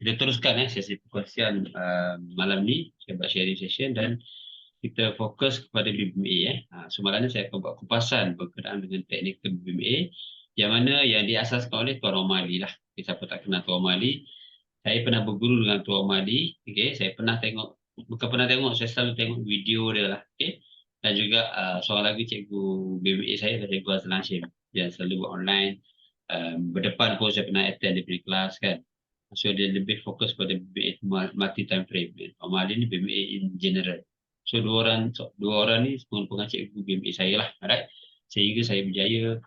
kita teruskan sesi perkongsian malam ni. Saya buat sharing session dan kita fokus kepada BBMA. So malam ni saya akan buat kupasan berkenaan dengan teknikal BBMA yang mana yang diasaskan oleh Tuan Romali lah. Siapa tak kenal Tuan Romali, saya pernah berguru dengan Tuan Romali. Okay? Saya pernah tengok, bukan pernah tengok, saya selalu tengok video dia lah. Okay? Dan juga seorang lagi cikgu BBMA saya adalah Cikgu Azlan Hashim yang selalu buat online. Berdepan pun saya pernah attend dia punya kelas kan. So dia lebih fokus pada BBA multi time frame. Romali ni BBA in general. So dua orang ni pengarang cikgu BBA saya lah. Alright. Sehingga saya berjaya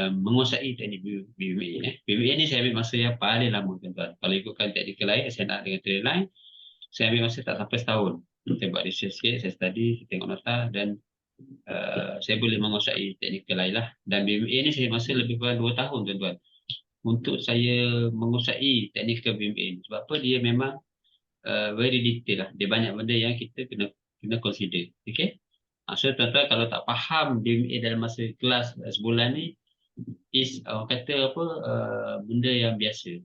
menguasai teknik BBA. BBA ni saya ambil masa yang paling lama tuan-tuan. Kalau ikutkan teknikal lain, saya nak dengan trail lain, saya ambil masa tak sampai setahun. Saya buat research sikit, saya study, saya tengok nota dan saya boleh menguasai teknikal lain lah. Dan BBA ni saya masa lebih kurang 2 tahun tuan-tuan untuk saya menguasai teknikal BBA ni. Sebab apa? Dia memang very detail lah. Dia banyak benda yang kita kena consider. Okay? So tuan-tuan kalau tak faham BBA dalam masa kelas sebulan ni, is orang kata apa, benda yang biasa.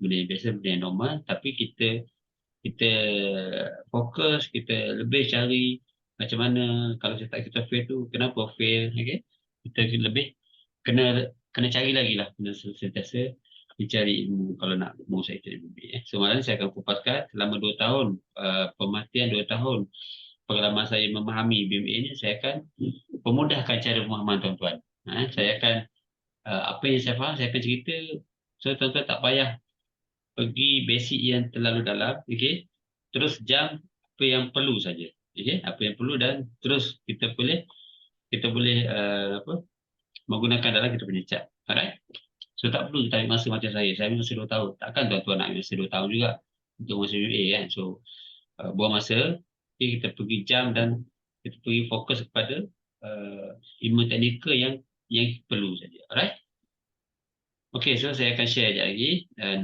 Benda yang biasa, benda yang normal. Tapi kita fokus, kita lebih cari macam mana kalau cetak kita fail tu, kenapa fail, okay? Kita lebih kena cari lagi lah, kena sentiasa mencari ilmu kalau nak menguasai teknik. So malam ni saya akan kupaskan selama 2 tahun, pemerhatian 2 tahun pengalaman saya memahami BMA ni, saya akan pemudahkan cara pemahaman tuan-tuan. Saya akan apa yang saya faham, saya akan cerita, so tuan-tuan tak payah pergi basic yang terlalu dalam, okay? Terus jam apa yang perlu saja, okay? Apa yang perlu dan terus kita boleh menggunakan dalam kita punya chat. Alright? So tak perlu kita ambil masa macam saya ambil masa 2 tahun. Takkan tuan-tuan nak ambil masa 2 tahun juga untuk masa UA kan. So buang masa, okay, kita pergi jam dan kita pergi fokus kepada ilmu teknikal yang perlu saja. Alright? Okay, so saya akan share sekejap lagi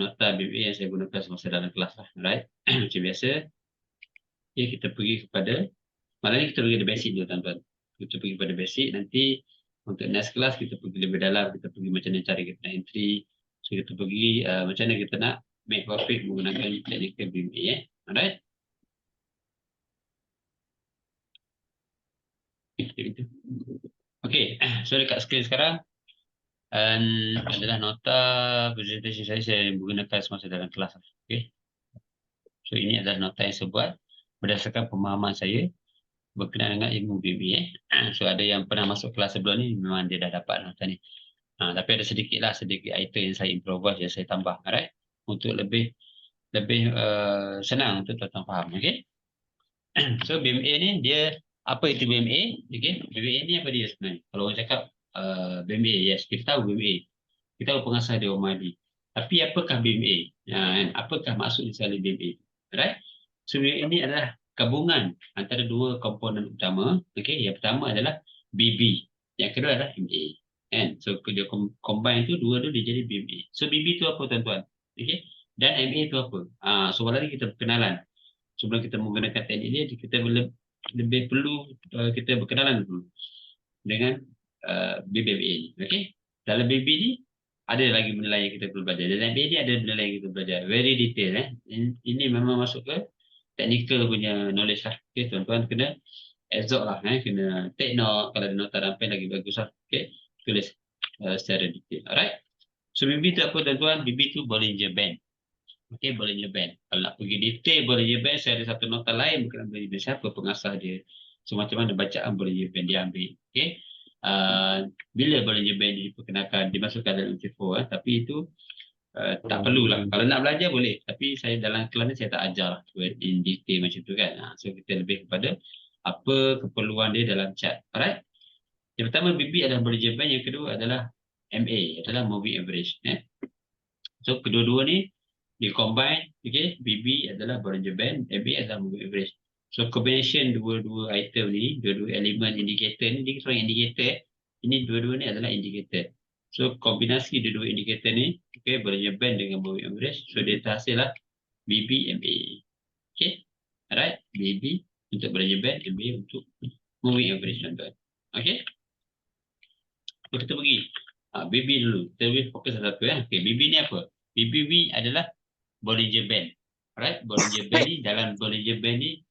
nota BBA yang saya gunakan semasa dalam kelas lah. Alright? Macam biasa. Okay, kita pergi kepada, malam ni kita pergi ke basic dulu tuan-tuan. Kita pergi kepada basic, nanti untuk next class kita pergi lebih dalam, kita pergi macam mana cara kita nak entry. So kita pergi macam mana kita nak make profit menggunakan technical BBA. Alright? Okay, so dekat screen sekarang adalah nota presentation saya menggunakan semasa dalam kelas. Okay. So ini adalah nota yang saya buat berdasarkan pemahaman saya berkenaan dengan ilmu BBA. So ada yang pernah masuk kelas sebelum ni memang dia dah dapat nota ni. Tapi ada sedikit item yang saya improvise, yang saya tambah, alright? Untuk lebih senang untuk tuan-tuan faham, okay? So BMA ni dia, apa itu BMA? Okay? BMA ni apa dia sebenarnya? Kalau orang cakap BMA, yes, kita tahu BMA. Kita tahu pengasas dia Omadi. Tapi apakah BMA? Apakah maksud misalnya BMA? Alright? So BMA ini adalah gabungan antara 2 komponen utama. Okay? Yang pertama adalah BB. Yang kedua adalah MA. And so dia combine tu, 2 tu dia jadi BMA. So BB tu apa tuan-tuan? Okay? Dan MA tu apa? So malam ni kita berkenalan. Sebelum kita menggunakan teknik ni, kita lebih perlu kita berkenalan dulu dengan BBMA ni. Okay? Dalam BB ni ada lagi benda lain yang kita perlu belajar. Dalam MA ni ada benda lain yang kita belajar. Very detail. Ini memang masuk ke technical punya knowledge lah. Okay, tuan-tuan kena absorb lah. Kena take note. Kalau ada nota rampai lagi bagus lah. Okay? Tulis secara detail. Alright? So BB tu apa tuan-tuan? BB tu Bollinger Band. Okay, Bollinger Band. Kalau nak pergi detail Bollinger Band, saya ada satu nota lain berkenaan Bollinger Band. Siapa pengasas dia? So macam mana bacaan Bollinger Band dia ambil. Okay? Bila Bollinger Band diperkenalkan, dimasukkan dalam UT4, tapi itu tak perlulah. Kalau nak belajar boleh, tapi saya dalam kelas ni saya tak ajar lah in detail macam tu kan. So kita lebih kepada apa keperluan dia dalam chart. Alright? Yang pertama BB adalah Bollinger Band, yang kedua adalah MA, adalah Moving Average. So kedua-dua ni dia combine, okay? BB adalah Bollinger Band, MA adalah Moving Average. So combination dua-dua item ni, dua-dua elemen indikator ni, dia seorang indikator. Ini dua-dua ni adalah indikator. So kombinasi dua-dua indikator ni, okay, Bollinger Band dengan Moving Average, so dia terhasil lah BB, MA. Okay? Alright? BB untuk Bollinger Band, MA untuk Moving Average, tuan-tuan. Okay? So kita pergi BB dulu. Kita fokus satu. Okay, BB ni apa? BB adalah Bollinger Band. Alright, Bollinger Band ni, dalam Bollinger Band ni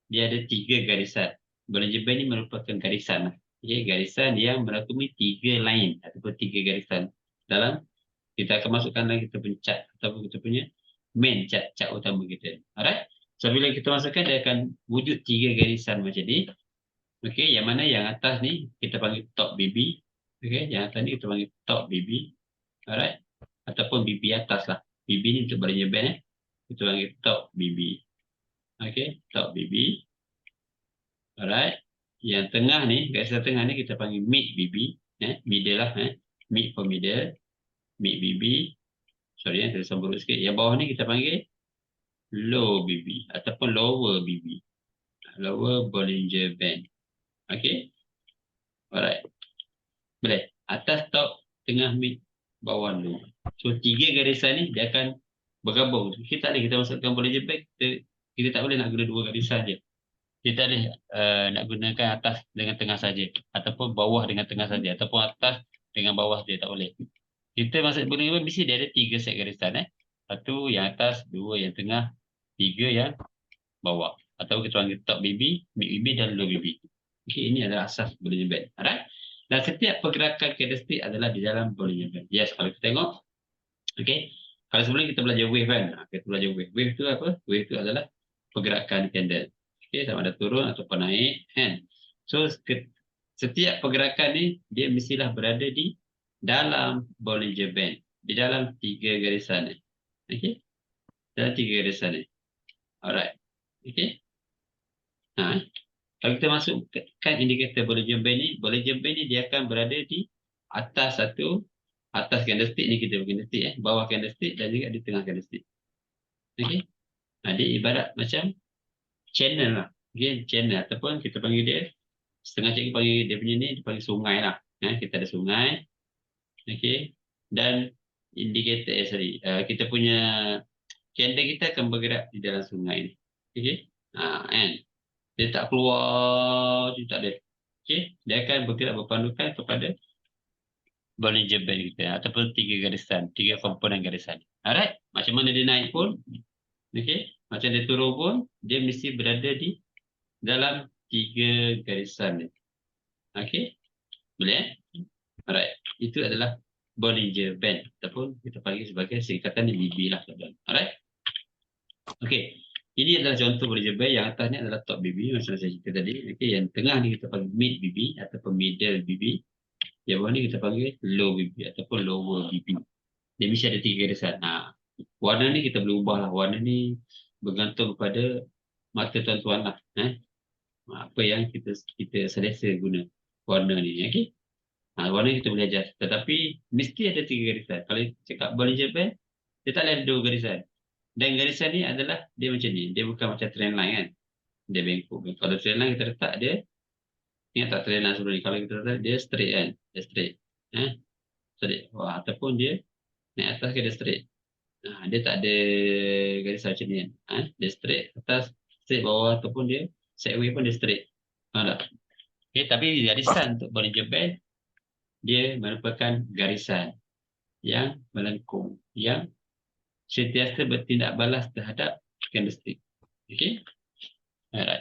dia ada 3 garisan. Bollinger Band ni merupakan garisan lah. Okay, garisan yang merangkumi 3 line ataupun 3 garisan. Dalam kita akan masukkan dalam kita punya chart ataupun kita punya main chart utama kita. Alright. So bila kita masukkan dia akan wujud 3 garisan macam ni. Okey, yang mana yang atas ni kita panggil top BB. Okey, yang atas ni kita panggil top BB. Alright. Ataupun BB atas lah. BB ni untuk Bollinger Band kita panggil top BB. Okey, top BB. Alright. Yang tengah ni, garisan tengah ni kita panggil mid BB. Middle lah. Mid for middle. Mid BB. Sorry, saya sambung sikit. Yang bawah ni kita panggil low BB ataupun lower BB. Lower Bollinger Band. Okey. Alright. Boleh. Atas, top, tengah, mid, bawah, low. So, 3 garisan ni dia akan bergabung. Kita tak boleh kita masukkan Bollinger Band. Kita tak boleh nak guna 2 garisan je. Kita tak boleh nak gunakan atas dengan tengah saja. Ataupun bawah dengan tengah saja. Ataupun atas dengan bawah saja. Tak boleh. Kita masuk Bollinger Band mesti dia ada 3 set garisan. Satu yang atas, 2 yang tengah, 3 yang bawah. Atau kita panggil top BB, mid BB dan low BB. Okey, ini adalah asas Bollinger Band. Alright. Dan setiap pergerakan candlestick adalah di dalam Bollinger Band. Yes, kalau kita tengok. Okey. Kalau sebelum kita belajar wave kan. Kita belajar wave. Wave tu apa? Wave tu adalah pergerakan candle. Okey, sama ada turun ataupun naik. Kan? So, setiap pergerakan ni, dia mestilah berada di dalam Bollinger Band. Di dalam 3 garisan ni. Okey. Dalam 3 garisan ni. Alright. Okey. Kalau kita masukkan indikator Bollinger Band ni, Bollinger Band ni dia akan berada di atas atas candlestick ni kita candlestick bawah candlestick dan juga di tengah candlestick. Okey. Dia ibarat macam channel lah. Okey, channel ataupun kita panggil dia setengah cikgu panggil dia punya ni dipanggil sungai lah. Kita ada sungai. Okey. Dan indikator kita punya candle kita akan bergerak di dalam sungai ni. Okey. Kan. Dia tak keluar, dia tak ada. Okey, dia akan bergerak berpandukan kepada Bollinger Band kita ataupun 3 garisan, 3 komponen garisan. Alright, macam mana dia naik pun, okey, macam dia turun pun, dia mesti berada di dalam 3 garisan ni. Okey, boleh? Alright, itu adalah Bollinger Band ataupun kita panggil sebagai singkatan BB lah. Alright, okey. Ini adalah contoh Bollinger Band. Yang atas ni adalah top BB macam saya cerita tadi. Okay, yang tengah ni kita panggil mid BB ataupun middle BB. Yang bawah ni kita panggil low BB ataupun lower BB. Dia mesti ada 3 garisan. Warna ni kita boleh ubah lah. Warna ni bergantung kepada mata tuan-tuan lah. Apa yang kita selesa guna warna ni. Okay? Warna ni kita boleh adjust. Tetapi mesti ada 3 garisan. Kalau cakap Bollinger Band, dia tak ada 2 garisan. Dan garisan ni adalah dia macam ni. Dia bukan macam trend line kan. Dia bengkok. Kalau trend line kita letak dia, ingat tak trend line sebelum ni. Kalau kita letak dia straight kan. Dia straight. Straight. Ataupun dia naik atas ke dia straight. Dia tak ada garisan macam ni kan. Dia straight atas, straight bawah ataupun dia sideways pun dia straight. Okay, tapi garisan untuk Bollinger Band, dia merupakan garisan yang melengkung. Yang sentiasa bertindak balas terhadap candlestick. Okey. Alright.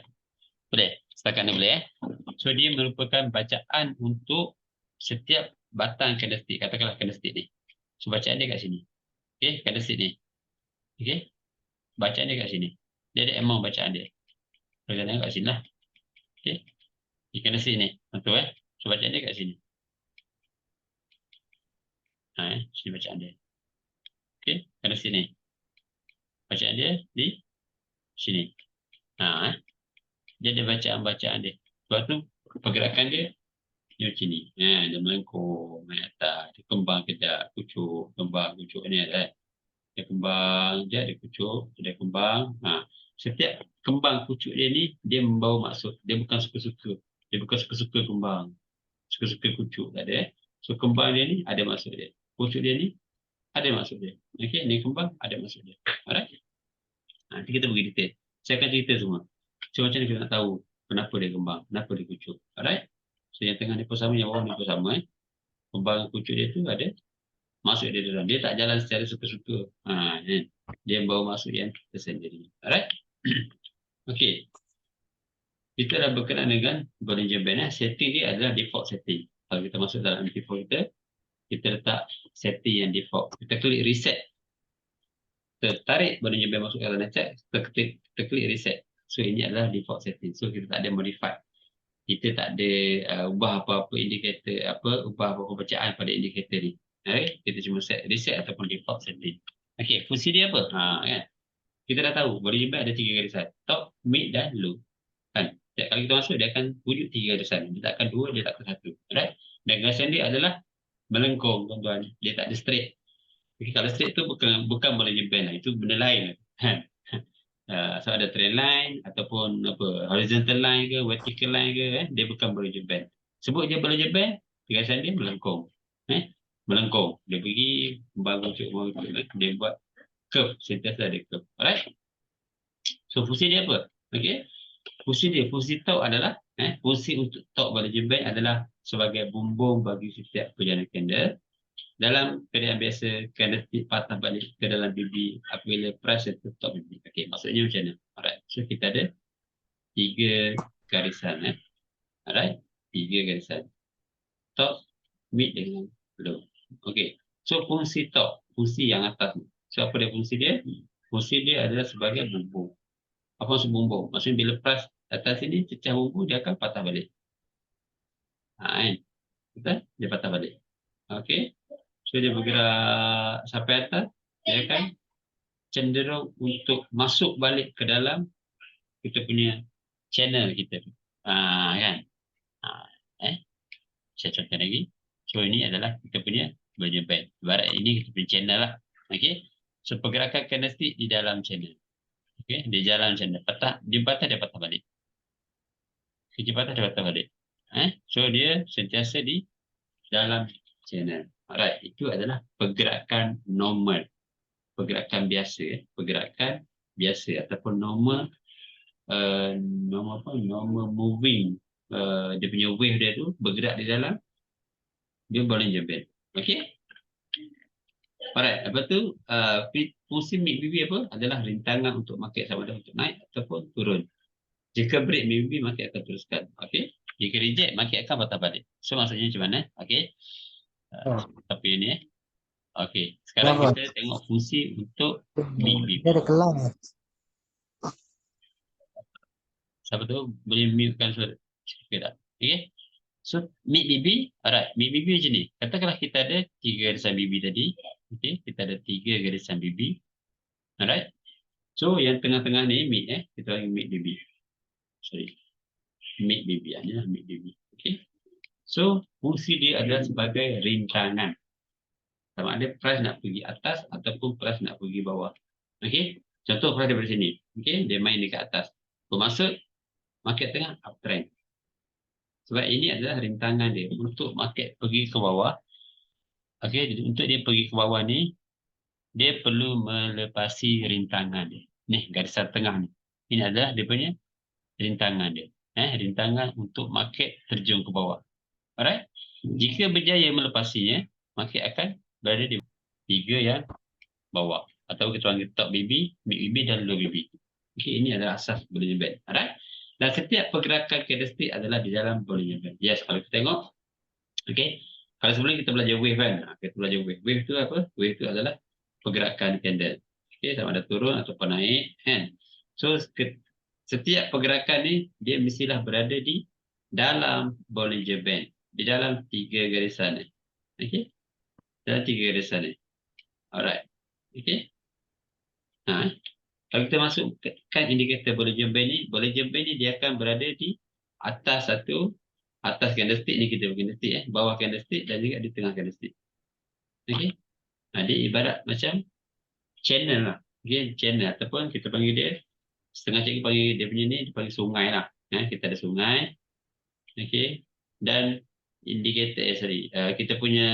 Boleh. Setakat ni boleh So dia merupakan bacaan untuk setiap batang candlestick. Katakanlah candlestick ni. So bacaan dia kat sini. Okey, candlestick ni. Okey. Bacaan dia kat sini. Dia ada amount bacaan dia. Kita tengok kat sini lah. Okey. Di candlestick ni. Betul So bacaan dia kat sini. Sini bacaan dia. Okey, candlestick ni. Bacaan dia di sini. Dia ada bacaan-bacaan dia. Sebab tu pergerakan dia macam ni. Dia melengkung naik atas. Dia kembang kejap, kucuk, kembang, kucuk ni ada. Dia kembang kejap, dia kucuk, dia kembang. Setiap kembang kucuk dia ni dia membawa maksud. Dia bukan suka-suka. Dia bukan suka-suka kembang. Suka-suka kucuk tak ada. So kembang dia ni ada maksud dia. Kucuk dia ni ada maksud dia. Okey, ni kembang ada maksud dia. Alright. Nanti kita pergi detail. Saya akan cerita semua. So macam mana kita nak tahu kenapa dia kembang, kenapa dia kucuk. Alright. So yang tengah ni pun sama, yang bawah ni pun sama. Kembang kucuk dia tu ada masuk di dalam. Dia tak jalan secara suka-suka. Kan? Dia bawa masuk yang tersendiri. Alright? Okey. Kita dah berkenaan dengan Bollinger Band. Setting dia adalah default setting. Kalau kita masuk dalam MT4 kita letak setting yang default. Kita klik reset. Tertarik Bollinger Band masuk dalam check, kita klik reset. So ini adalah default setting. So kita tak ada modify. Kita tak ada ubah apa-apa indikator, ubah apa-apa bacaan pada indikator ni. Okay? Kita cuma set reset ataupun default setting. Okey, fungsi dia apa? Kan? Kita dah tahu Bollinger Band ada 3 garisan, top, mid dan low. Kan? Setiap kali kita masuk dia akan wujud 3 garisan. Dia tak akan 2, dia tak akan 1. Alright? Dan garisan dia adalah melengkung, tuan-tuan. Dia tak ada straight. Okay, kalau straight tu bukan Bollinger Band lah. Itu benda lain. Kan? So ada trend line ataupun horizontal line ke vertical line ke, dia bukan Bollinger Band. Sebut dia Bollinger Band, garisan dia melengkung. Melengkung. Dia pergi bangun cuk, dia buat curve, sentiasa ada curve. Alright? So fungsi dia apa? Okey. Fungsi torque adalah fungsi untuk torque Bollinger Band adalah sebagai bumbung bagi setiap perjalanan candle. Dalam keadaan biasa, candlestick patah balik ke dalam BB apabila price tetap BB. Okey, maksudnya macam mana? Alright. So kita ada 3 garisan. Alright. 3 garisan. Top, mid dengan low. Okey. So fungsi top, fungsi yang atas ni. So apa dia fungsi dia? Fungsi dia adalah sebagai bumbung. Apa maksud bumbung? Maksudnya bila price atas sini cecah bumbung, dia akan patah balik. Kan? Betul? Dia patah balik. Okey. So dia bergerak sampai atas, dia akan cenderung untuk masuk balik ke dalam kita punya channel kita. Kan? Saya contoh lagi. So ini adalah kita punya Bollinger Band. Ibarat ini kita punya channel lah. Okey. So pergerakan candlestick di dalam channel. Okey, dia jalan channel. Dia patah balik. Dia patah, dia patah balik. So dia sentiasa di dalam channel. Alright, itu adalah pergerakan normal. Pergerakan biasa. Pergerakan biasa ataupun normal normal moving. Dia punya wave dia tu bergerak di dalam dia Bollinger Band. Okey? Alright, lepas tu fungsi MACD apa? Adalah rintangan untuk market sama ada untuk naik ataupun turun. Jika break MACD, market akan teruskan. Okey? Jika reject, market akan patah balik. So maksudnya macam mana? Okey? Tapi ini okey. Sekarang kita tengok fungsi untuk MACD. Dia ada kelas. Siapa tu boleh mute-kan suara? Tak? Okey? So, mid BB, alright, mid BB macam ni. Katakanlah kita ada 3 garisan BB tadi. Okey, kita ada 3 garisan BB. Alright. So, yang tengah-tengah ni mid kita panggil mid BB. Sorry. Mid BB hanya mid BB. Okey. So, fungsi dia adalah sebagai rintangan. Sama ada price nak pergi atas ataupun price nak pergi bawah. Okey. Contoh price daripada sini. Okey, dia main dekat atas. Bermaksud market tengah uptrend. Sebab ini adalah rintangan dia untuk market pergi ke bawah. Okey, untuk dia pergi ke bawah ni, dia perlu melepasi rintangan dia. Ni, garisan tengah ni. Ini adalah dia punya rintangan dia. Rintangan untuk market terjun ke bawah. Alright? Jika berjaya melepasinya, market akan berada di 3 yang bawah. Atau kita panggil top BB, mid BB dan low BB. Okey, ini adalah asas Bollinger Band. Alright? Dan setiap pergerakan candlestick adalah di dalam Bollinger Band. Yes, kalau kita tengok, okey, kalau sebelum kita belajar wave kan, kita belajar wave. Wave tu apa? Wave tu adalah pergerakan candle. Okey, sama ada turun ataupun naik kan. So setiap pergerakan ni dia mestilah berada di dalam Bollinger Band, di dalam 3 garisan ni. Okey. Dalam 3 garisan ni. Alright. Okey. Kalau kita masukkan indikator Bollinger Band ni, Bollinger Band ni dia akan berada di atas candlestick ni, kita candlestick bawah candlestick dan juga di tengah candlestick. Okey. Dia ibarat macam channel lah. Okey, channel ataupun kita panggil dia setengah cikgu panggil dia punya ni, dia panggil sungai lah. Kita ada sungai. Okey. Dan indikator kita punya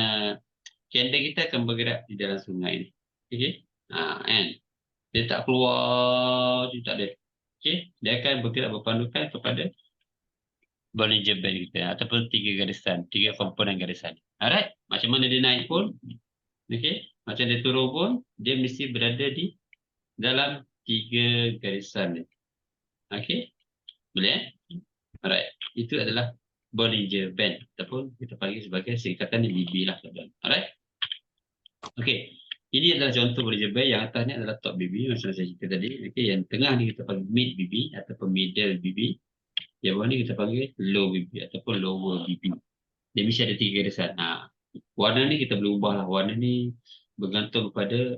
candle kita akan bergerak di dalam sungai ni. Okey. Kan. Dia tak keluar, dia tak ada. Okey, dia akan bergerak berpandukan kepada Bollinger Band kita ataupun 3 garisan, 3 komponen garisan. Alright, macam mana dia naik pun, Okey, macam dia turun pun, dia mesti berada di dalam 3 garisan ni. Okey, boleh eh? Alright, itu adalah Bollinger Band ataupun kita panggil sebagai singkatan BB lah. Alright, okey. Ini adalah contoh Bollinger Band. Yang atas ni adalah top BB macam saya cerita tadi. Okey, yang tengah ni kita panggil mid BB ataupun middle BB. Yang bawah ni kita panggil low BB ataupun lower BB. Dia mesti ada 3 garisan. Warna ni kita boleh ubah lah. Warna ni bergantung kepada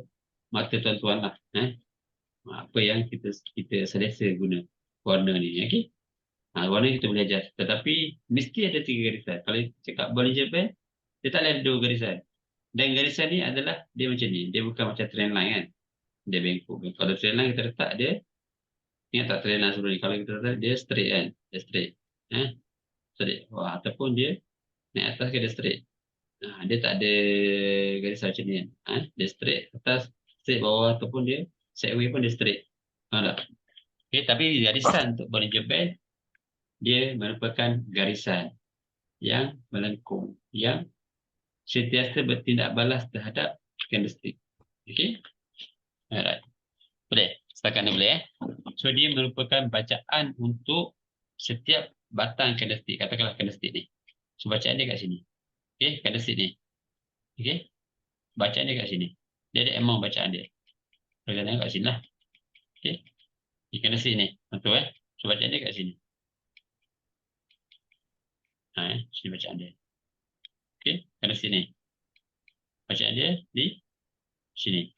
mata tuan-tuan lah. Apa yang kita selesa guna warna ni. Okey. Warna kita boleh adjust. Tetapi mesti ada 3 garisan. Kalau cakap Bollinger Band, dia tak boleh ada 2 garisan. Dan garisan ni adalah dia macam ni. Dia bukan macam trend line kan. Dia bengkok. Kalau trend line kita letak dia, ingat tak trend line sebelum ni? Kalau kita letak dia straight kan. Dia straight. Straight. Ataupun dia naik atas ke dia straight. Dia tak ada garisan macam ni kan. Dia straight atas, straight bawah ataupun dia sideway pun dia straight. Faham tak? Okay, tapi garisan untuk Bollinger Band dia merupakan garisan yang melengkung, yang sentiasa bertindak balas terhadap candlestick. Okey? Alright. Boleh? Setakat ni boleh So dia merupakan bacaan untuk setiap batang candlestick. Katakanlah candlestick ni. So bacaan dia kat sini. Okey, candlestick ni. Okey? Bacaan dia kat sini. Dia ada amount bacaan dia. Kita tengok kat sini lah. Okey? Di candlestick ni. Betul So bacaan dia kat sini. Sini bacaan dia. Okey, candlestick ni. Bacaan dia di sini.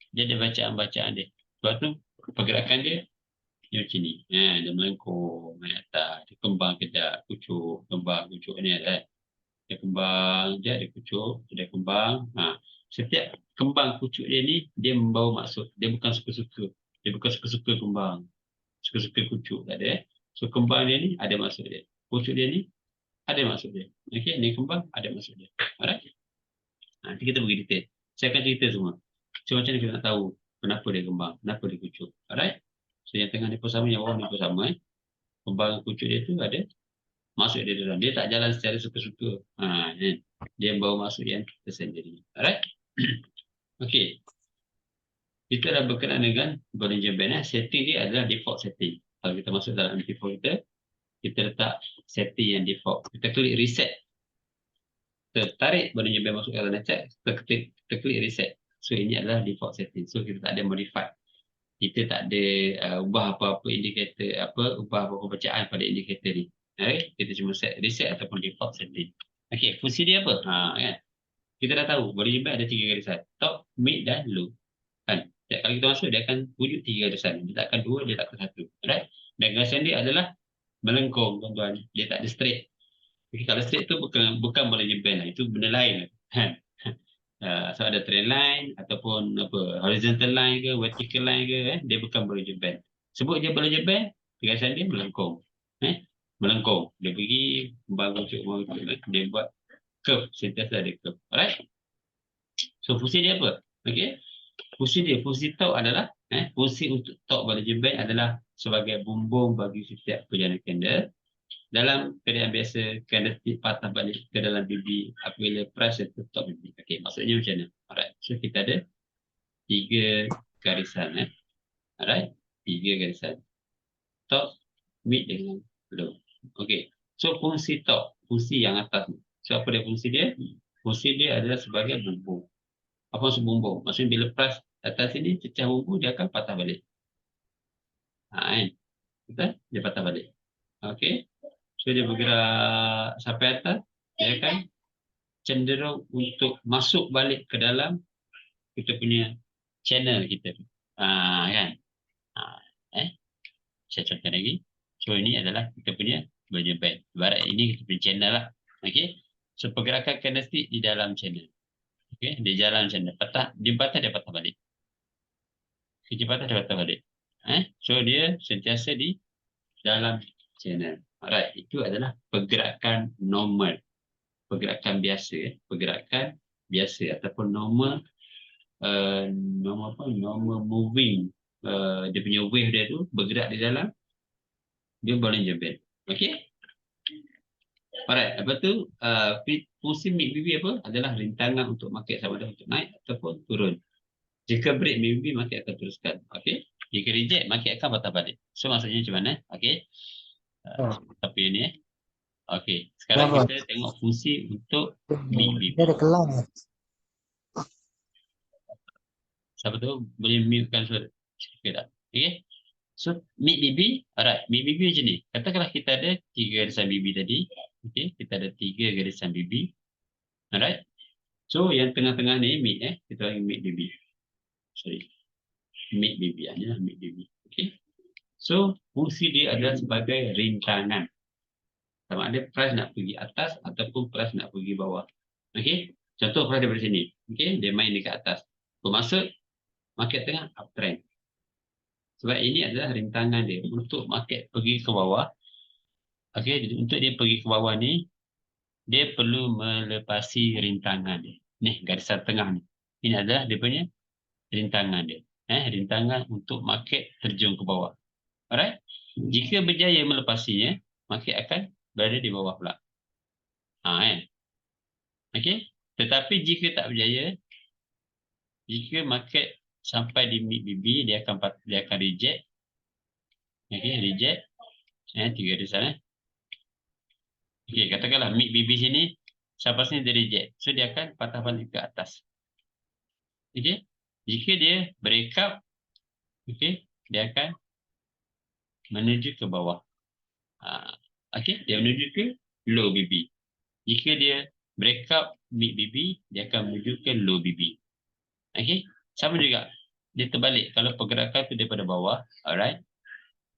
Dia ada bacaan-bacaan dia. Sebab tu pergerakan dia macam ni. Dia melengkung naik atas. Dia kembang kejap, kucuk, kembang, kucuk ni ada. Dia kembang kejap, dia kucuk, dia kembang. Setiap kembang kucuk dia ni, dia membawa maksud. Dia bukan suka-suka. Dia bukan suka-suka kembang. Suka-suka kucuk, tak ada. So kembang dia ni ada maksud dia. Kucuk dia ni ada maksud dia. Okey, ni kembang ada maksud dia. Alright? Nanti kita pergi detail. Saya akan cerita semua. So macam mana kita nak tahu kenapa dia kembang, kenapa dia kucuk. Alright? So yang tengah ni pun sama, yang bawah ni pun sama. Kembang kucuk dia tu ada maksud dia dalam. Dia tak jalan secara suka-suka. Dia bawa maksud yang tersendiri. Alright? Okey. Kita dah berkenaan dengan Bollinger Band. Setting dia adalah default setting. Kalau kita masuk dalam MT4 kita letak setting yang default. Kita klik reset. Tertarik Bollinger Band masuk dalam chat, kita klik reset. So ini adalah default setting. So kita tak ada modify. Kita tak ada ubah apa-apa indikator, ubah apa-apa bacaan pada indikator ni. Okay? Kita cuma set reset ataupun default setting. Okey, fungsi dia apa? Kan? Kita dah tahu Bollinger Band ada 3 garisan, top, mid dan low. Kan? Kalau kita masuk dia akan wujud 3 garisan. Dia tak akan 2, dia tak akan 1. Alright? Dan garisan dia adalah melengkung, tuan-tuan. Dia tak ada straight. Okay, kalau straight tu bukan Bollinger Band lah. Itu benda lain. Kan? So ada trend line ataupun horizontal line ke vertical line ke dia bukan Bollinger Band. Sebut dia Bollinger Band, garisan dia melengkung. Melengkung. Dia pergi bangun dia buat curve, sentiasa ada curve. Alright? So fungsi dia apa? Okey. Fungsi top adalah fungsi untuk top Bollinger Band adalah sebagai bumbung bagi setiap perjalanan candle. Dalam keadaan biasa, candlestick patah balik ke dalam BB apabila price itu top BB. Okey, maksudnya macam mana? Alright, so kita ada 3 garisan. Alright, 3 garisan. Top, mid dengan low. Okey, so fungsi top, fungsi yang atas ni. So apa dia fungsi dia? Fungsi dia adalah sebagai bumbung. Apa maksud bumbung? Maksudnya bila price atas sini pecah bumbung, dia akan patah balik. Kan? Betul? Dia patah balik. Okey. So dia bergerak sampai atas, dia akan cenderung untuk masuk balik ke dalam kita punya channel kita tu. Kan? Saya contoh lagi. So ini adalah kita punya Bollinger Band. Ibarat ini kita punya channel lah. Okay? So pergerakan candlestick di dalam channel. Okay? Dia jalan channel. Dia patah, dia patah balik. Dia patah, dia patah balik. So dia sentiasa di dalam channel. Alright, itu adalah pergerakan normal. Pergerakan biasa. Pergerakan biasa ataupun normal normal moving. Dia punya wave dia tu bergerak di dalam dia Bollinger Band. Okey? Alright, lepas tu fungsi mid BB apa? Adalah rintangan untuk market sama ada untuk naik ataupun turun. Jika break BB, market akan teruskan. Okey. Jika reject, market akan patah balik. So maksudnya macam mana? Okey. Tapi ini okey. Sekarang Kenapa? kita tengok fungsi untuk mid BB. Dia ada kelang. Siapa tu boleh mute-kan suara? Okey tak? Okey. So mid BB, alright. Mid BB macam ni. Katakanlah kita ada 3 garisan BB tadi. Okey, kita ada 3 garisan BB. Alright. So yang tengah-tengah ni mid kita panggil mid BB. Sorry. Mid BB hanya mid BB. Okey. So fungsi dia adalah sebagai rintangan. Sama ada price nak pergi atas ataupun price nak pergi bawah. Okey. Contoh price daripada sini. Okey, dia main dekat atas. Bermaksud market tengah uptrend. Sebab ini adalah rintangan dia untuk market pergi ke bawah. Okey, untuk dia pergi ke bawah ni, dia perlu melepasi rintangan dia. Ni garisan tengah ni. Ini adalah dia punya rintangan dia. Rintangan untuk market terjun ke bawah. Alright? Jika berjaya melepasinya, market akan berada di bawah pula. Kan? Okey? Tetapi jika tak berjaya, jika market sampai di mid BB, dia akan reject. Okey, reject. Tiga garisan. Okey, katakanlah mid BB sini, sampai sini dia reject. So, dia akan patah balik ke atas. Okey? Jika dia break up, okey, dia akan menuju ke bawah. Okey, dia menuju ke low BB. Jika dia break up mid BB, dia akan menuju ke low BB. Okey, sama juga. Dia terbalik. Kalau pergerakan tu daripada bawah, alright,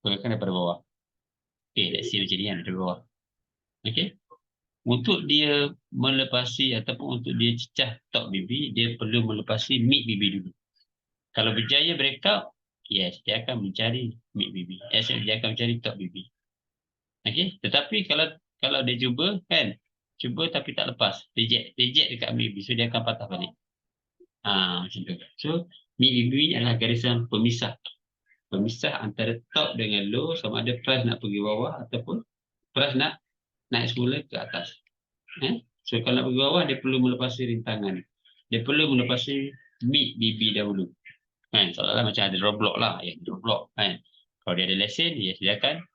pergerakan daripada bawah. Okey, let's see macam ni kan, daripada bawah. Okey, untuk dia melepasi ataupun untuk dia cecah top BB, dia perlu melepasi mid BB dulu. Kalau berjaya break up, yes, dia akan mencari mid BB. Dia akan mencari top BB. Okey, tetapi kalau dia cuba kan, cuba tapi tak lepas, reject dekat mid BB, so dia akan patah balik. Macam tu. So mid BB ni adalah garisan pemisah antara top dengan low, sama ada price nak pergi bawah ataupun price nak naik semula ke atas. So kalau nak pergi bawah, dia perlu melepasi rintangan. Dia perlu melepasi mid BB dahulu. Seolah-olah macam ada roadblock lah. Roadblock kan. Kalau dia ada lesen, yes, dia akan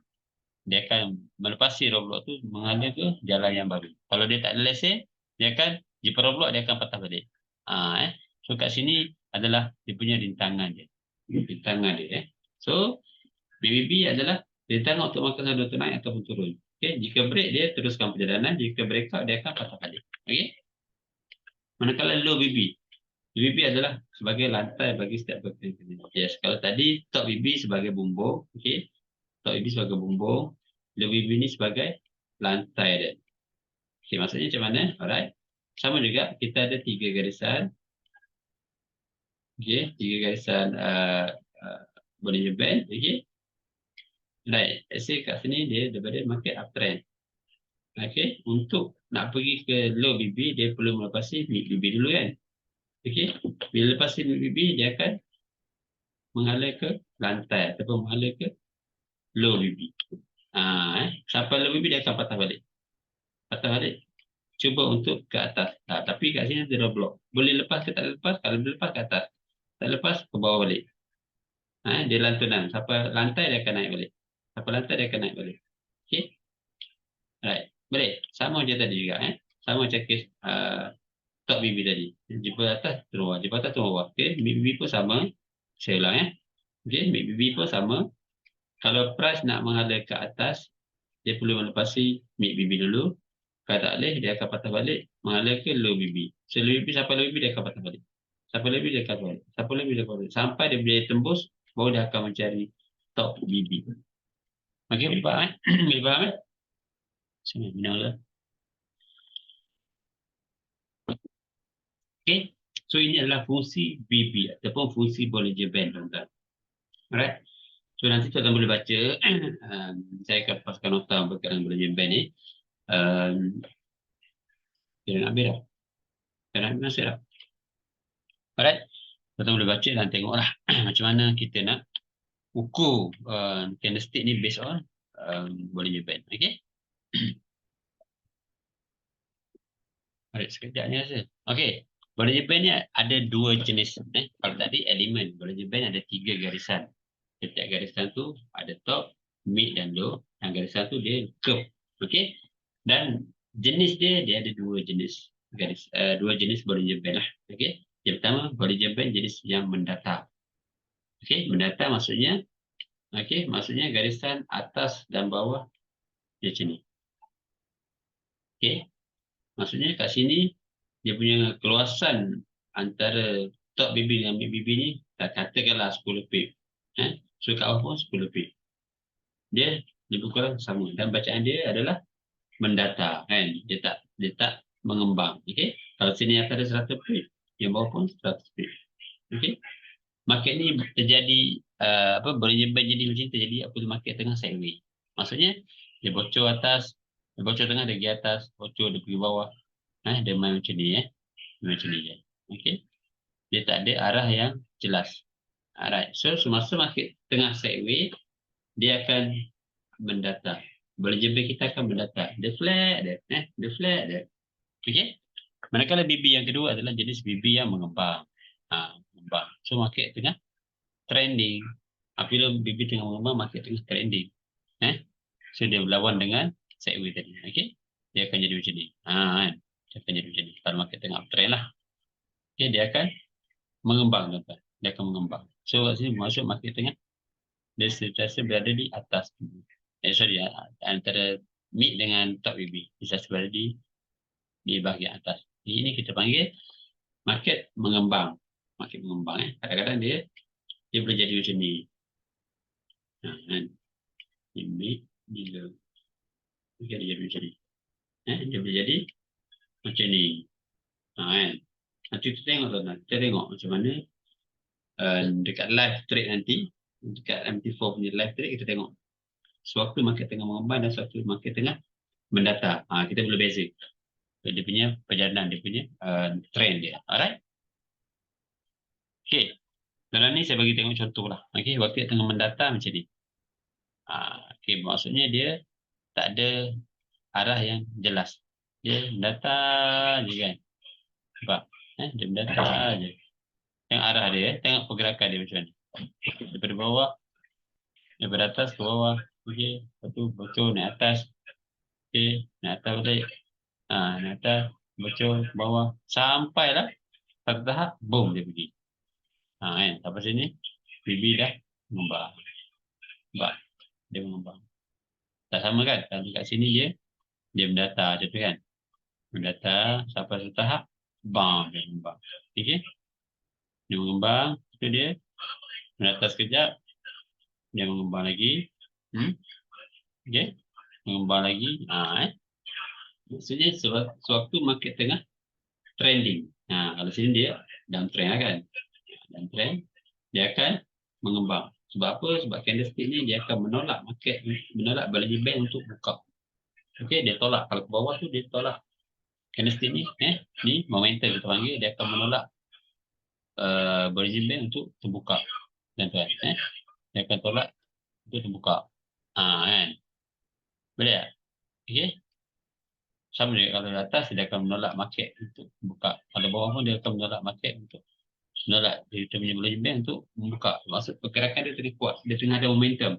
melepasi roadblock tu mengalir ke jalan yang baru. Kalau dia tak ada lesen, dia akan jumpa roadblock, dia akan patah balik. So kat sini adalah dia punya rintangan dia. Rintangan dia. So BBB adalah rintangan untuk market saldo tu naik ataupun turun. Okay? Jika break, dia teruskan perjalanan. Jika break out, dia akan patah balik. Okay? Manakala low BB. BB adalah sebagai lantai bagi setiap berkena. Yes, kalau tadi top BB sebagai bumbung, okey. Top BB sebagai bumbung, low BB ni sebagai lantai dia. Okey, maksudnya macam mana? Alright. Sama juga kita ada 3 garisan. Okey, 3 garisan Bollinger Band, okey. Right, let's say kat sini dia daripada market uptrend. Okey, untuk nak pergi ke low BB, dia perlu melepasi mid BB dulu kan. Okey, bila lepas mid BB, dia akan mengalir ke lantai ataupun mengalir ke low BB. Sampai low BB dia akan patah balik. Patah balik. Cuba untuk ke atas. Tapi kat sini ada roadblock. Boleh lepas ke tak lepas? Kalau boleh lepas ke atas. Tak lepas ke bawah balik. Dia lantunan. Sampai lantai dia akan naik balik. Sampai lantai dia akan naik balik. Okey. Alright. Boleh. Sama je tadi juga. Sama macam kes top BB tadi. Jumpa atas turun bawah. Jumpa atas turun bawah. Okey. BB pun sama. Saya ulang Okey. BB pun sama. Kalau price nak mengalir ke atas, dia perlu melepasi mid BB dulu. Kalau tak boleh, dia akan patah balik mengalir ke low BB. So low BB sampai low BB dia akan patah balik. Sampai low BB dia akan patah balik. Sampai low BB dia akan patah balik. Sampai dia boleh tembus, baru dia akan mencari top BB. Okey, boleh faham boleh faham Sini, minum dulu. Okey, so ini adalah fungsi BB ataupun fungsi Bollinger Band, tuan-tuan. Alright. So nanti tuan boleh baca. Saya akan paskan nota berkaitan Bollinger Band ni. Kita nak ambil dah. Kita nak ambil nasib dah. Alright. Kita boleh baca dan tengoklah macam mana kita nak ukur candlestick ni based on Bollinger Band. Okay. Alright, sekejap ni rasa. Okey. Bollinger Band ni ada dua jenis. Kalau tadi elemen, Bollinger Band ada 3 garisan. Setiap garisan tu ada top, mid dan low. Yang garisan tu dia curve. Okey. Dan jenis dia ada dua jenis. Dua jenis Bollinger Band lah. Okey. Yang pertama, Bollinger Band jenis yang mendatar. Okey, mendatar maksudnya maksudnya garisan atas dan bawah dia macam ni. Okey. Maksudnya kat sini dia punya keluasan antara top bibir dengan mid bibir ni katakanlah 10 pip. So kat bawah pun 10 pip. Dia lebih kurang sama dan bacaan dia adalah mendatar kan. Dia tak mengembang. Okey. Kalau sini atas ada 100 pip, yang bawah pun 100 pip. Okey. Market ni terjadi Bollinger Band jadi macam ni terjadi apabila market tengah sideways. Maksudnya dia bocor atas, dia bocor tengah, dia pergi atas, bocor dia pergi bawah. Dia main macam ni macam ni je. Okey. Dia tak ada arah yang jelas. Alright. So semasa market tengah sideways, dia akan mendatar. Bollinger Band kita akan mendatar. Dia flat dia, dia flat dia. Okey. Manakala BB yang kedua adalah jenis BB yang mengembang. Mengembang. So market tengah trending. Apabila BB tengah mengembang, market tengah trending. So dia berlawan dengan sideways tadi. Okey. Dia akan jadi macam ni. Kan. Dia akan jadi macam ni. Kalau market tengah uptrend lah. Okay, dia akan mengembang, tuan-tuan. Dia akan mengembang. So kat sini maksud market tengah dia sentiasa berada di atas. Antara mid dengan top BB. Dia sentiasa berada di bahagian atas. Ini kita panggil market mengembang. Market mengembang. Kadang-kadang dia boleh jadi macam ni. Kan? Ini mid, ni low. Dia jadi macam ni. Dia boleh jadi macam ni. Kan? Nanti kita tengok, tuan-tuan. Kita tengok macam mana dekat live trade nanti, dekat MT4 punya live trade, kita tengok sewaktu market tengah mengembang dan sewaktu market tengah mendatar. Kita boleh beza dia punya perjalanan, dia punya trend dia. Alright. Okay. Dalam ni saya bagi tengok contoh lah. Okay. Waktu tengah mendatar macam ni. Okay. Maksudnya dia tak ada arah yang jelas. Dia mendatar je kan. Nampak? Dia mendatar je. Yang arah dia, tengok pergerakan dia macam mana. Daripada bawah, daripada atas ke bawah. Okey, lepas tu bocor naik atas. Okey, naik atas balik. Naik atas, bocor bawah. Sampailah satu tahap, boom dia pergi. Kan, sampai sini, BB dah mengembang. Nampak? Dia mengembang. Tak sama kan? Kalau kat sini dia mendatar macam tu kan. Mendatar sampai satu tahap, bam, dia mengembang. Okey? Dia mengembang, itu dia. Mendatar sekejap, dia mengembang lagi. Okey? Mengembang lagi. Maksudnya sewaktu market tengah trending. Kalau sini dia downtrend lah kan. Downtrend, dia akan mengembang. Sebab apa? Sebab candlestick ni dia akan menolak market, menolak Bollinger Band untuk buka. Okey, dia tolak. Kalau ke bawah tu dia tolak. Candlestick ni, ni momentum kita panggil, dia akan menolak Bollinger Band untuk terbuka. Tuan-tuan, dia akan tolak untuk terbuka. Kan? Boleh tak? Okey. Sama juga kalau di atas dia akan menolak market untuk buka. Kalau bawah pun dia akan menolak market untuk menolak dia punya Bollinger Band untuk membuka. Maksud pergerakan dia tengah kuat. Dia tengah ada momentum.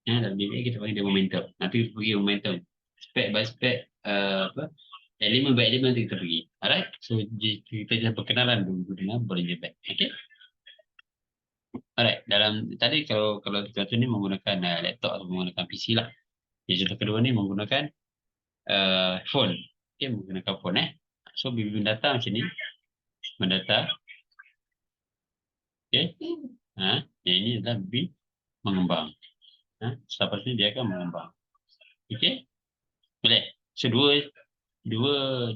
Dalam BBA kita panggil dia momentum. Nanti kita pergi momentum. Spec by spec, elemen by elemen nanti kita pergi. Alright? So kita dah perkenalan dulu dengan Bollinger Band. Okay? Alright. Dalam tadi kalau kita ni menggunakan laptop atau menggunakan PC lah. Yang contoh kedua ni menggunakan phone. Okay, menggunakan phone So BB mendata macam ni. Mendata. Okay. Yang ini adalah BB mengembang. Setelah ni dia akan mengembang. Okay. Boleh. So dua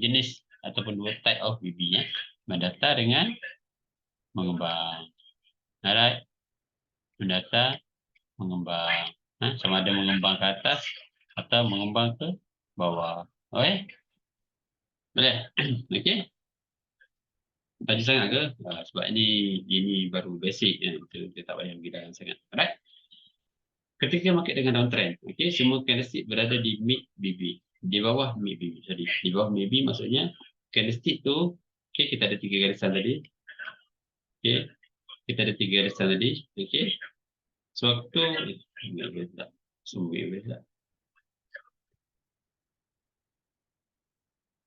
jenis ataupun dua type of BB mendata dengan mengembang. Alright. Mendata, mengembang. Sama ada mengembang ke atas atau mengembang ke bawah. Okay. Boleh. Okay. Tadi sangat ke? Sebab ini baru basic. Kita tak payah pergi dalam sangat. Alright. Ketika market dengan downtrend, okay, semua candlestick berada di mid BB. Di bawah mid BB. Sorry. Di bawah mid BB maksudnya candlestick tu, okay, kita ada 3 garisan tadi. Okay, kita ada 3 garisan tadi. Okay, sewaktu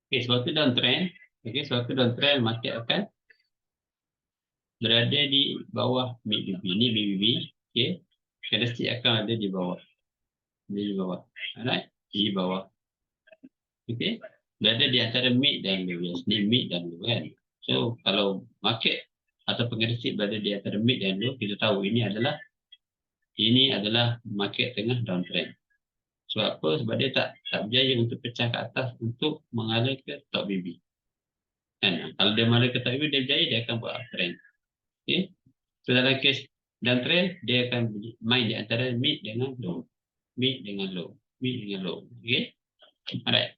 okay, sewaktu downtrend, okay, sewaktu downtrend market akan berada di bawah BBB. Ini BBB, okay, candlestick akan ada di bawah. Di bawah. Alright, di bawah. Okay, berada di antara mid dan low. Yes, ni mid dan low kan. So kalau market atau candlestick berada di antara mid dan low, kita tahu ini adalah market tengah downtrend. Sebab apa? Sebab dia tak berjaya untuk pecah ke atas untuk mengalir ke top BB. Kan? Kalau dia mengalir ke top BB, dia berjaya, dia akan buat uptrend. Okay? So dalam case downtrend, dia akan main di antara mid dengan low. Mid dengan low. Mid dengan low. Okay? Alright.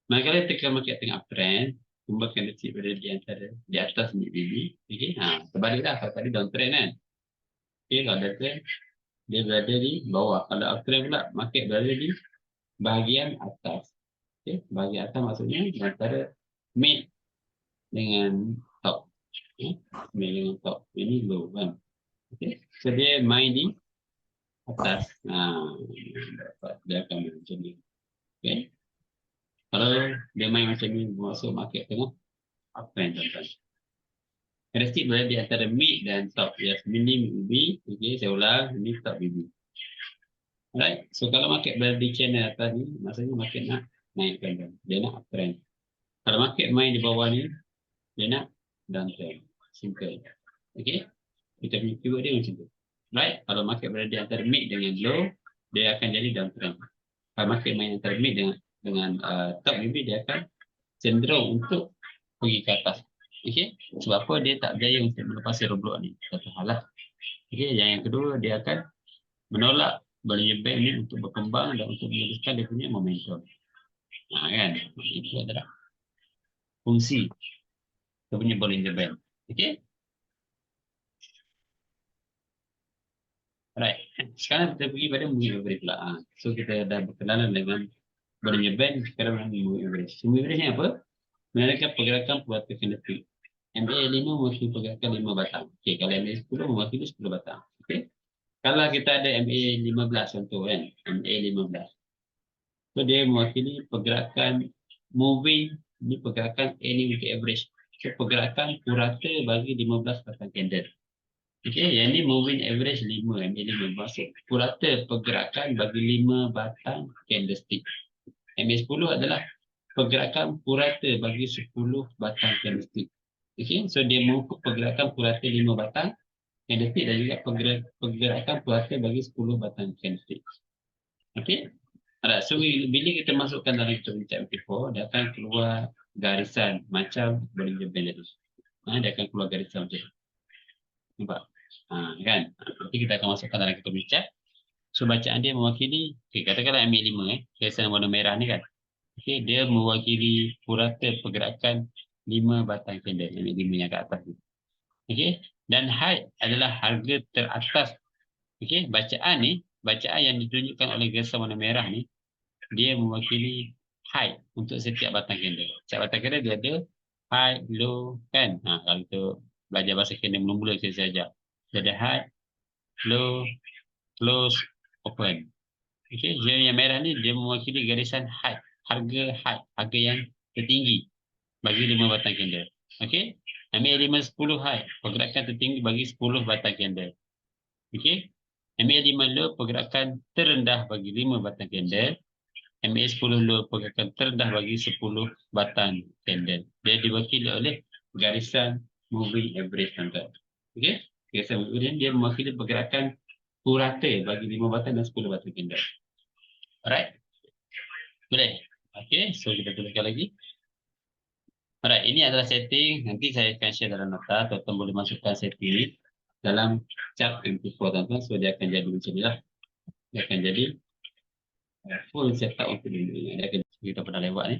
Manakala tekan market tengah uptrend, kumbang candlestick berada di atas mid BB. Okay? Terbalik dah. Kalau tadi downtrend kan. Okay, kalau downtrend, dia berada di bawah. Kalau uptrend pula, market berada di bahagian atas. Okay, bahagian atas maksudnya antara mid dengan top. Okay, mid dengan top. Ini low kan. Okay, so dia main di atas. Dia akan main macam ni. Okay, kalau dia main macam ni, masuk market tengah uptrend tuan-tuan. Candlestick berada di antara mid dan top. Yes, mini BB. Okay, saya ulang. Ini top BB. Alright, so kalau market berada di channel atas ni, maksudnya market nak naikkan. Dia nak uptrend. Kalau market main di bawah ni, dia nak downtrend. Simple. Okay, kita punya keyword dia macam tu. Right, kalau market berada di antara mid dengan low, dia akan jadi downtrend. Kalau market main antara mid dengan top BB, dia akan cenderung untuk pergi ke atas. Okay, sebab apa? Dia tak berjaya untuk melepasi roblok ni. Satu hal lah. Okay, yang kedua, dia akan menolak Bollinger Band ni untuk berkembang dan untuk meneruskan dia punya momentum. Kan? Itu adalah fungsi dia punya Bollinger Band. Okay? Alright. Sekarang kita pergi pada moving average pula. So kita dah berkenalan dengan Bollinger Band, sekarang dengan moving average. Moving average ni apa? Menandakan pergerakan purata candlestick. MA 5 mewakili pergerakan 5 batang. Okay, kalau MA 10 mewakili 10 batang. Okay? Kalau kita ada MA 15 contoh kan, MA 15. So dia mewakili pergerakan moving, ni pergerakan any weekly average. So pergerakan purata bagi 15 batang candle. Okay, yang ni moving average 5, MA 5. Maksud purata pergerakan bagi 5 batang candlestick. MA 10 adalah pergerakan purata bagi 10 batang candlestick. Okay, so dia mengukur pergerakan purata 5 batang candlestick dan juga pergerakan purata bagi 10 batang candlestick. Okay, alright, so bila kita masukkan dalam pencak MP4, dia akan keluar garisan macam Bollinger Band tadi. Dia akan keluar garisan macam ni. Nampak? Kan? Nanti kita akan masukkan dalam kita pencak. So bacaan dia mewakili, okay, katakanlah MA5, garisan warna merah ni kan. Okay, dia mewakili purata pergerakan 5 batang candle, MA5 yang kat atas ni. Okay, dan height adalah harga teratas. Okay, bacaan yang ditunjukkan oleh garisan warna merah ni, dia mewakili high untuk setiap batang candle. Setiap batang candle dia ada high, low, kan? Kalau kita belajar bahasa candle mula-mula saya ajar. Dia ada high, low, close, open. Okay, yang merah ni dia mewakili garisan high, harga yang tertinggi bagi 5 batang candle. Okay, ambil 5 10 high, pergerakan tertinggi bagi 10 batang candle. Okay, ambil 5 low, pergerakan terendah bagi 5 batang candle. MA 10 low, pergerakan terendah bagi 10 batang candle. Dia diwakili oleh garisan moving average tuan-tuan. Okey, garisan moving average dia mewakili pergerakan purata bagi 5 batang dan 10 batang candle. Alright. Boleh. Okey, so kita tuliskan lagi. Alright, ini adalah setting. Nanti saya akan share dalam nota. Tuan-tuan boleh masukkan setting ini dalam chart MP4 tuan-tuan. So dia akan jadi macam inilah. Dia akan jadi full setup untuk ini. Kita pernah lewat ni.